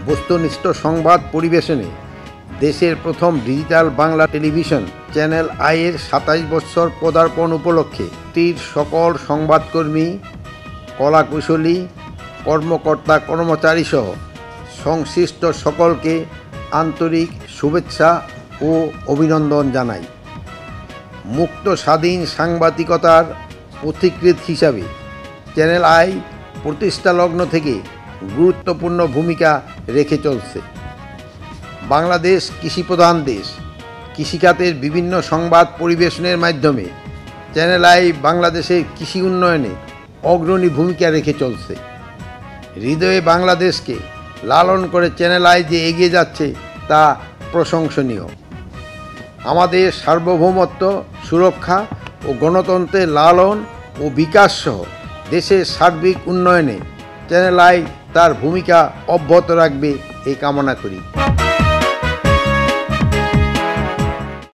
বস্তুনিষ্ঠ সংবাদ পরিবেশনে দেশের প্রথম ডিজিটাল বাংলা টেলিভিশন চ্যানেল আইয়ের ২৭ বছর পদার্পণ উপলক্ষে টির সকল সংবাদকর্মী, কলাকুশলী, কর্মকর্তা কর্মচারীসহ সংশ্লিষ্ট সকলকে আন্তরিক শুভেচ্ছা ও অভিনন্দন জানাই। মুক্ত স্বাধীন সাংবাদিকতার পথিকৃৎ হিসাবে চ্যানেল আই প্রতিষ্ঠালগ্ন থেকে গুরুত্বপূর্ণ ভূমিকা রেখে চলছে। বাংলাদেশ কৃষিপ্রধান দেশ। কৃষিখাতের বিভিন্ন সংবাদ পরিবেশনের মাধ্যমে চ্যানেল আই বাংলাদেশের কৃষি উন্নয়নে অগ্রণী ভূমিকা রেখে চলছে। হৃদয়ে বাংলাদেশকে লালন করে চ্যানেল আই যে এগিয়ে যাচ্ছে তা প্রশংসনীয়। আমাদের সার্বভৌমত্ব সুরক্ষা ও গণতন্ত্রের লালন ও বিকাশ সহ দেশের সার্বিক উন্নয়নে চ্যানেল আই তার ভূমিকা অব্যাহত রাখবে এই কামনা করি।